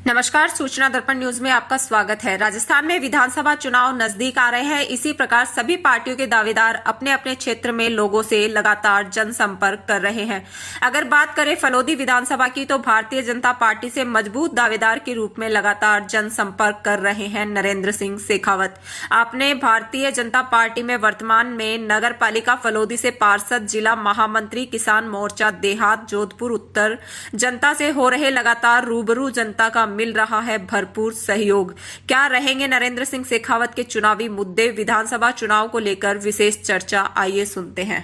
नमस्कार, सूचना दर्पण न्यूज में आपका स्वागत है। राजस्थान में विधानसभा चुनाव नजदीक आ रहे हैं। इसी प्रकार सभी पार्टियों के दावेदार अपने अपने क्षेत्र में लोगों से लगातार जनसंपर्क कर रहे हैं। अगर बात करें फलोदी विधानसभा की, तो भारतीय जनता पार्टी से मजबूत दावेदार के रूप में लगातार जनसंपर्क कर रहे हैं नरेंद्र सिंह शेखावत। आपने भारतीय जनता पार्टी में वर्तमान में नगर पालिका फलोदी से पार्षद, जिला महामंत्री, किसान मोर्चा देहात, जोधपुर उत्तर जनता से हो रहे लगातार रूबरू जनता का मिल रहा है भरपूर सहयोग। क्या रहेंगे नरेंद्र सिंह शेखावत के चुनावी मुद्दे? विधानसभा चुनाव को लेकर विशेष चर्चा, आइए सुनते हैं।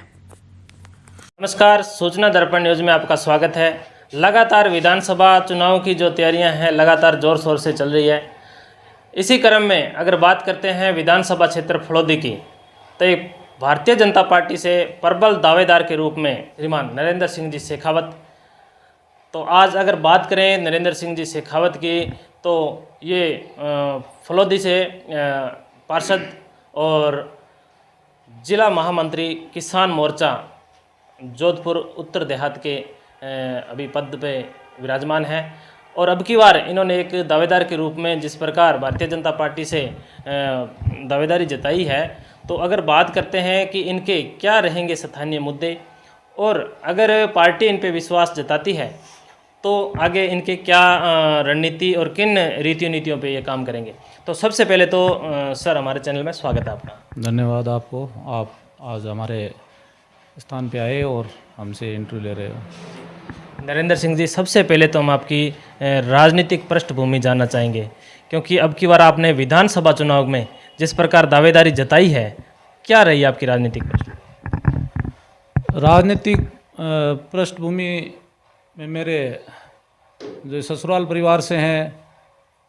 नमस्कार, सूचना दर्पण न्यूज में आपका स्वागत है। लगातार विधानसभा चुनाव की जो तैयारियां हैं लगातार जोर शोर से चल रही है। इसी क्रम में अगर बात करते हैं विधानसभा क्षेत्र फलोदी की, तो एक भारतीय जनता पार्टी से प्रबल दावेदार के रूप में श्रीमान नरेंद्र सिंह जी शेखावत। तो आज अगर बात करें नरेंद्र सिंह जी शेखावत की, तो ये फलोदी से पार्षद और जिला महामंत्री किसान मोर्चा जोधपुर उत्तर देहात के अभी पद पे विराजमान है। और अब की बार इन्होंने एक दावेदार के रूप में जिस प्रकार भारतीय जनता पार्टी से दावेदारी जताई है, तो अगर बात करते हैं कि इनके क्या रहेंगे स्थानीय मुद्दे और अगर पार्टी इन पे विश्वास जताती है तो आगे इनके क्या रणनीति और किन रीतियों नीतियों पे ये काम करेंगे। तो सबसे पहले तो सर, हमारे चैनल में स्वागत है आपका। धन्यवाद आपको, आप आज हमारे स्थान पे आए और हमसे इंटरव्यू ले रहे हो। नरेंद्र सिंह जी, सबसे पहले तो हम आपकी राजनीतिक पृष्ठभूमि जानना चाहेंगे, क्योंकि अब की बार आपने विधानसभा चुनाव में जिस प्रकार दावेदारी जताई है, क्या रही आपकी राजनीतिक पृष्ठभूमि? राजनीतिक पृष्ठभूमि में मेरे जो ससुराल परिवार से हैं,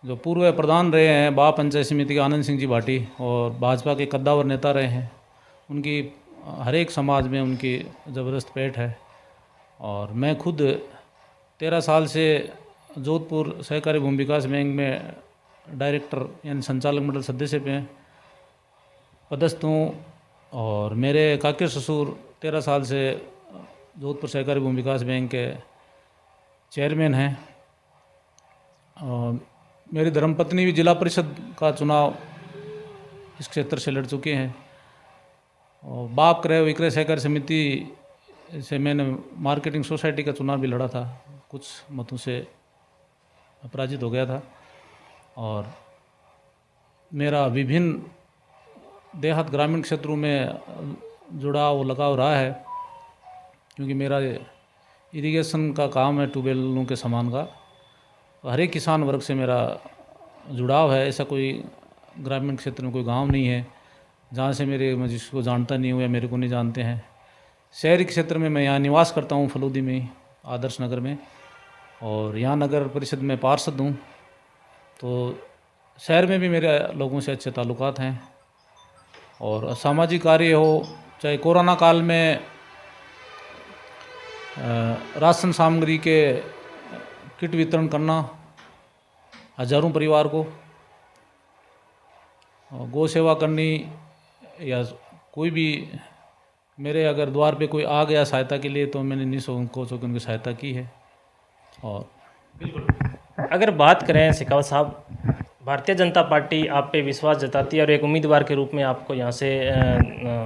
जो पूर्व प्रधान रहे हैं बा पंचायत समिति के आनंद सिंह जी भाटी, और भाजपा के कद्दावर नेता रहे हैं, उनकी हर एक समाज में उनकी ज़बरदस्त पेठ है। और मैं खुद 13 साल से जोधपुर सहकारी भूमि विकास बैंक में डायरेक्टर यानी संचालक मंडल सदस्य पे पदस्थ हूँ। और मेरे काके ससुर 13 साल से जोधपुर सहकारी भूमि विकास बैंक के चेयरमैन हैं। और मेरी धर्मपत्नी भी जिला परिषद का चुनाव इस क्षेत्र से लड़ चुके हैं। और बाप क्रय विक्रय सहकारी समिति से मैंने मार्केटिंग सोसाइटी का चुनाव भी लड़ा था, कुछ मतों से अपराजित हो गया था। और मेरा विभिन्न देहात ग्रामीण क्षेत्रों में जुड़ाव लगाव रहा है, क्योंकि मेरा इरिगेशन का काम है, ट्यूबवेलों के सामान का। हर एक किसान वर्ग से मेरा जुड़ाव है। ऐसा कोई ग्रामीण क्षेत्र में कोई गांव नहीं है जहाँ से मैं जिसको जानता नहीं हूँ या मेरे को नहीं जानते हैं। शहरी क्षेत्र में मैं यहाँ निवास करता हूँ, फलोदी में, आदर्श नगर में, और यहाँ नगर परिषद में पार्षद हूँ। तो शहर में भी मेरे लोगों से अच्छे ताल्लुकात हैं। और सामाजिक कार्य हो, चाहे कोरोना काल में राशन सामग्री के किट वितरण करना हजारों परिवार को, गौ सेवा करनी, या कोई भी मेरे अगर द्वार पे कोई आ गया सहायता के लिए, तो मैंने निःसंकोच होकर उनकी सहायता की है। और बिल्कुल, अगर बात करें शेखावत साहब, भारतीय जनता पार्टी आप पे विश्वास जताती है और एक उम्मीदवार के रूप में आपको यहाँ से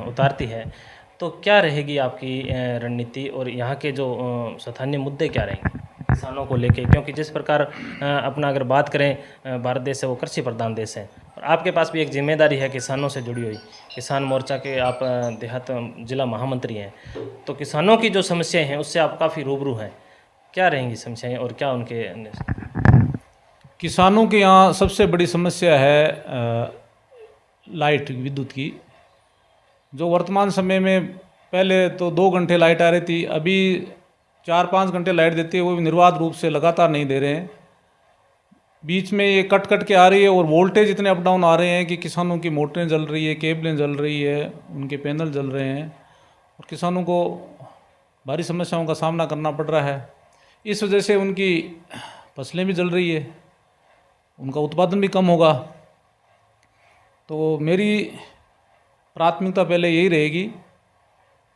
उतारती है, तो क्या रहेगी आपकी रणनीति और यहाँ के जो स्थानीय मुद्दे क्या रहेंगे किसानों को लेके? क्योंकि जिस प्रकार अपना अगर बात करें, भारत देश है वो कृषि प्रधान देश है, और आपके पास भी एक जिम्मेदारी है किसानों से जुड़ी हुई। किसान मोर्चा के आप देहात जिला महामंत्री हैं, तो किसानों की जो समस्याएं हैं उससे आप काफ़ी रूबरू हैं। क्या रहेंगी समस्याएं और क्या उनके? किसानों के यहाँ सबसे बड़ी समस्या है लाइट, विद्युत की, जो वर्तमान समय में पहले तो 2 घंटे लाइट आ रही थी, अभी 4-5 घंटे लाइट देती है, वो भी निर्बाध रूप से लगातार नहीं दे रहे हैं। बीच में ये कट कट के आ रही है और वोल्टेज इतने अप डाउन आ रहे हैं कि किसानों की मोटरें जल रही है, केबलें जल रही है, उनके पैनल जल रहे हैं, और किसानों को भारी समस्याओं का सामना करना पड़ रहा है। इस वजह से उनकी फसलें भी जल रही है, उनका उत्पादन भी कम होगा। तो मेरी प्राथमिकता पहले यही रहेगी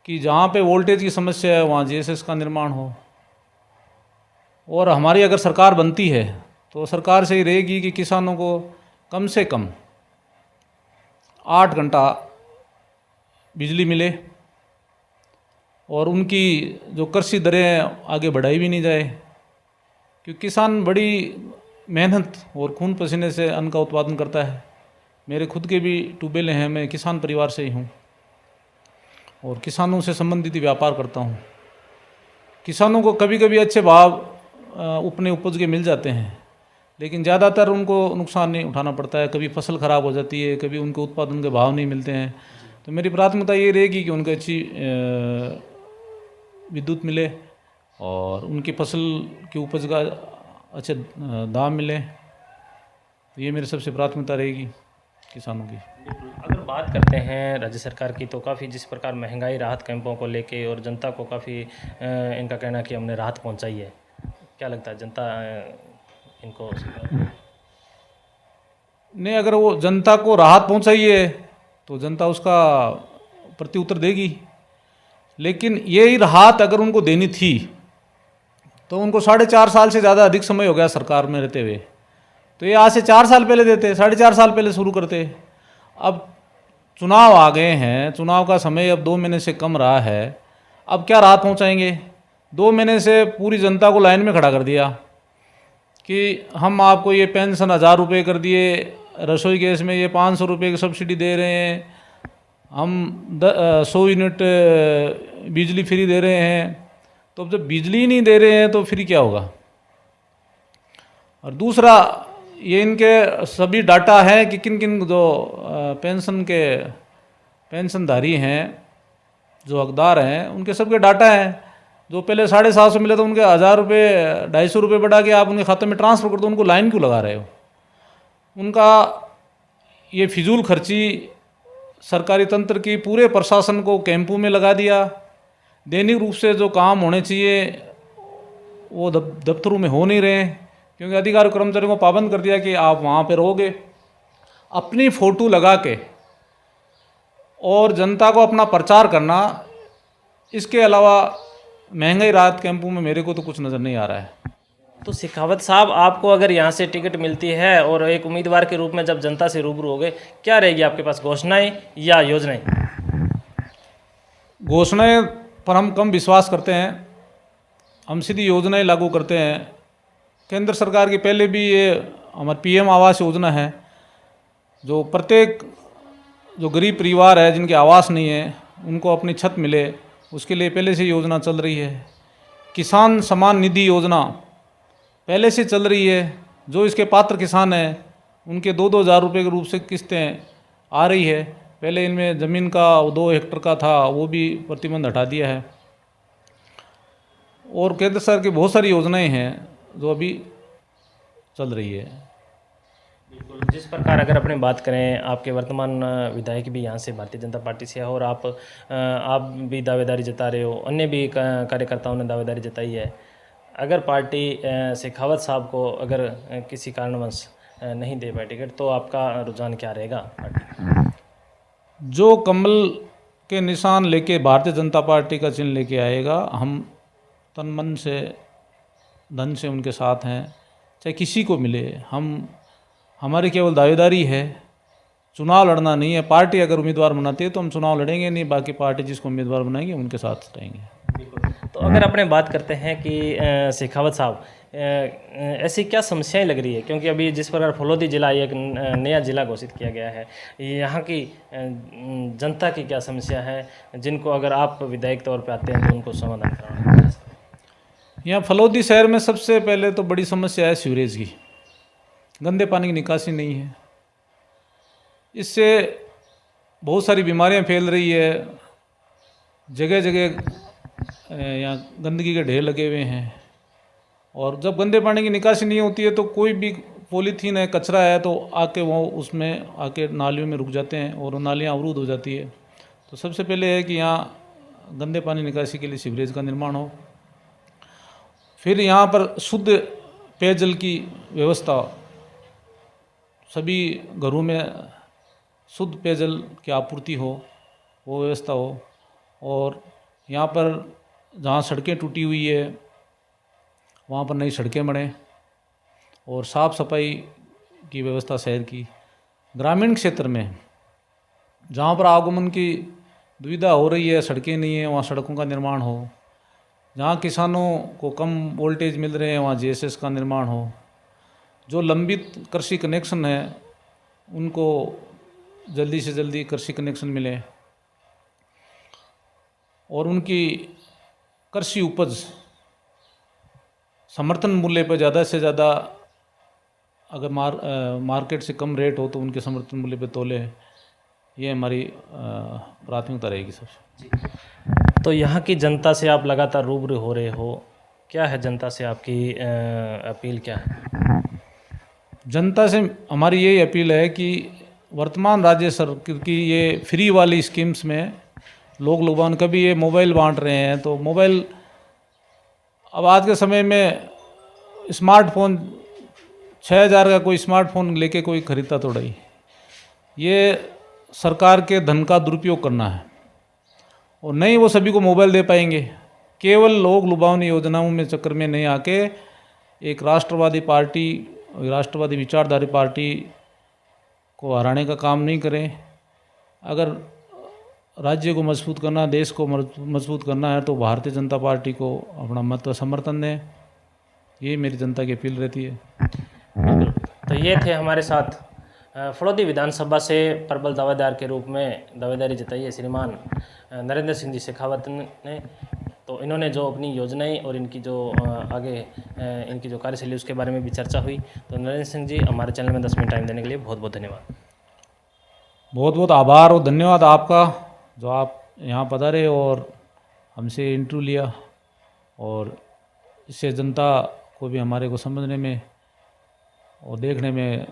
कि जहाँ पे वोल्टेज की समस्या है वहाँ जीएसएस का निर्माण हो। और हमारी अगर सरकार बनती है तो सरकार से ही रहेगी कि किसानों को कम से कम 8 घंटा बिजली मिले और उनकी जो कृषि दरें आगे बढ़ाई भी नहीं जाए, क्योंकि किसान बड़ी मेहनत और खून पसीने से अन्न का उत्पादन करता है। मेरे खुद के भी ट्यूबवेल हैं, मैं किसान परिवार से ही हूँ और किसानों से संबंधित ही व्यापार करता हूँ। किसानों को कभी कभी अच्छे भाव अपने उपज के मिल जाते हैं, लेकिन ज़्यादातर उनको नुकसान नहीं उठाना पड़ता है। कभी फसल ख़राब हो जाती है, कभी उनके उत्पादन के भाव नहीं मिलते हैं। तो मेरी प्राथमिकता ये रहेगी कि उनको अच्छी विद्युत मिले और उनकी फसल की उपज का अच्छे दाम मिले। तो ये मेरी सबसे प्राथमिकता रहेगी किसानों की। अगर बात करते हैं राज्य सरकार की, तो काफ़ी जिस प्रकार महंगाई राहत कैंपों को लेके और जनता को काफ़ी इनका कहना कि हमने राहत पहुंचाई है, क्या लगता है जनता इनको? नहीं, अगर वो जनता को राहत पहुंचाई है तो जनता उसका प्रत्युत्तर देगी, लेकिन यही राहत अगर उनको देनी थी तो उनको 4.5 साल से ज़्यादा अधिक समय हो गया सरकार में रहते हुए। तो ये आज से 4 साल पहले देते, 4.5 साल पहले शुरू करते। अब चुनाव आ गए हैं, चुनाव का समय अब 2 महीने से कम रहा है, अब क्या राहत पहुंचाएंगे? 2 महीने से पूरी जनता को लाइन में खड़ा कर दिया कि हम आपको ये पेंशन 1000 रुपये कर दिए, रसोई गैस में ये 500 रुपये की सब्सिडी दे रहे हैं, हम 100 यूनिट बिजली फ्री दे रहे हैं। तो अब जब बिजली नहीं दे रहे हैं तो फिर क्या होगा? और दूसरा, ये इनके सभी डाटा है कि किन किन जो पेंशनधारी हैं, जो हकदार हैं, उनके सबके डाटा हैं। जो पहले 750 मिले तो उनके 1000 रुपये 250 रुपये बढ़ा के आप उनके खाते में ट्रांसफ़र कर दो, उनको लाइन क्यों लगा रहे हो? उनका ये फिजूल खर्ची सरकारी तंत्र की पूरे प्रशासन को कैंपों में लगा दिया। दैनिक रूप से जो काम होने चाहिए वो दफ्तरों में हो नहीं रहे, क्योंकि अधिकारी कर्मचारियों को पाबंद कर दिया कि आप वहाँ पे रहोगे। अपनी फ़ोटो लगा के और जनता को अपना प्रचार करना, इसके अलावा महंगाई राहत कैंपों में मेरे को तो कुछ नज़र नहीं आ रहा है। तो शेखावत साहब, आपको अगर यहाँ से टिकट मिलती है और एक उम्मीदवार के रूप में जब जनता से रूबरू होगे, क्या रहेगी आपके पास, घोषणाएं या योजनाएं? घोषणाएं पर हम कम विश्वास करते हैं, हम सीधी योजनाएं लागू करते हैं। केंद्र सरकार की पहले भी ये हमारी पीएम आवास योजना है, जो प्रत्येक जो गरीब परिवार है जिनके आवास नहीं है उनको अपनी छत मिले, उसके लिए पहले से योजना चल रही है। किसान सम्मान निधि योजना पहले से चल रही है, जो इसके पात्र किसान हैं उनके 2-2 हज़ार रुपये के रूप से किस्तें आ रही है। पहले इनमें ज़मीन का 2 हेक्टर का था, वो भी प्रतिबंध हटा दिया है। और केंद्र सरकार की बहुत सारी योजनाएं हैं जो अभी चल रही है। बिल्कुल, जिस प्रकार अगर अपनी बात करें, आपके वर्तमान विधायक भी यहाँ से भारतीय जनता पार्टी से है और आप भी दावेदारी जता रहे हो, अन्य भी कार्यकर्ताओं ने दावेदारी जताई है। अगर पार्टी शेखावत साहब को अगर किसी कारणवश नहीं दे पाए टिकट, तो आपका रुझान क्या रहेगा? जो कमल के निशान लेके भारतीय जनता पार्टी का चिन्ह लेके आएगा, हम तन मन से धन से उनके साथ हैं, चाहे किसी को मिले। हमारी केवल दावेदारी है, चुनाव लड़ना नहीं है। पार्टी अगर उम्मीदवार बनाती है तो हम चुनाव लड़ेंगे नहीं, बाकी पार्टी जिसको उम्मीदवार बनाएंगे उनके साथ रहेंगे। बिल्कुल। तो अगर अपने बात करते हैं कि शेखावत साहब, ऐसी क्या समस्याएं लग रही है, क्योंकि अभी जिस प्रकार फलोदी जिला एक नया जिला घोषित किया गया है, यहाँ की जनता की क्या समस्या है जिनको अगर आप विधायक तौर पे आते हैं तो उनको समाधान कराना? यहाँ फलोदी शहर में सबसे पहले तो बड़ी समस्या है सीवरेज की। गंदे पानी की निकासी नहीं है, इससे बहुत सारी बीमारियाँ फैल रही है। जगह जगह यहाँ गंदगी के ढेर लगे हुए हैं, और जब गंदे पानी की निकासी नहीं होती है तो कोई भी पॉलीथीन है, कचरा है, तो आके वो उसमें आके नालियों में रुक जाते हैं और नालियाँ अवरुद्ध हो जाती है। तो सबसे पहले है कि यहाँ गंदे पानी निकासी के लिए सीवरेज का निर्माण हो। फिर यहाँ पर शुद्ध पेयजल की व्यवस्था, सभी घरों में शुद्ध पेयजल की आपूर्ति हो, वो व्यवस्था हो। और यहाँ पर जहाँ सड़कें टूटी हुई है वहाँ पर नई सड़कें बनें, और साफ़ सफाई की व्यवस्था शहर की। ग्रामीण क्षेत्र में जहाँ पर आवागमन की दुविधा हो रही है, सड़कें नहीं है, वहाँ सड़कों का निर्माण हो। जहाँ किसानों को कम वोल्टेज मिल रहे हैं, वहाँ जीएसएस का निर्माण हो। जो लंबित कृषि कनेक्शन है उनको जल्दी से जल्दी कृषि कनेक्शन मिले और उनकी कृषि उपज समर्थन मूल्य पर ज़्यादा से ज़्यादा, अगर मार्केट से कम रेट हो तो उनके समर्थन मूल्य पर तोले। ये हमारी प्राथमिकता रहेगी सबसे। तो यहाँ की जनता से आप लगातार रूबरू हो रहे हो, क्या है जनता से आपकी अपील क्या है? जनता से हमारी यही अपील है कि वर्तमान राज्य सरकार की ये फ्री वाली स्कीम्स में लोग लुभान कभी ये मोबाइल बांट रहे हैं, तो मोबाइल अब आज के समय में स्मार्टफोन 6,000 का कोई स्मार्टफोन लेके कोई खरीदता थोड़ा ही। ये सरकार के धन का दुरुपयोग करना है और नहीं वो सभी को मोबाइल दे पाएंगे। केवल लोग लुभावनी योजनाओं में चक्कर में नहीं आके एक राष्ट्रवादी पार्टी, राष्ट्रवादी विचारधारी पार्टी को हराने का काम नहीं करें। अगर राज्य को मजबूत करना, देश को मजबूत करना है तो भारतीय जनता पार्टी को अपना मत समर्थन दें। यही मेरी जनता की अपील रहती है। तो ये थे हमारे साथ फड़ौदी विधानसभा से प्रबल दावेदार के रूप में दावेदारी जताई है श्रीमान नरेंद्र सिंह जी शेखावत ने। तो इन्होंने जो अपनी योजनाएं और इनकी जो आगे इनकी जो कार्यशैली उसके बारे में भी चर्चा हुई। तो नरेंद्र सिंह जी, हमारे चैनल में 10 मिनट टाइम देने के लिए बहुत बहुत धन्यवाद। बहुत बहुत आभार और धन्यवाद आपका, जो आप यहाँ पधारे और हमसे इंटरव्यू लिया, और इससे जनता को भी हमारे को समझने में और देखने में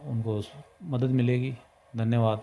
उनको मदद मिलेगी। धन्यवाद।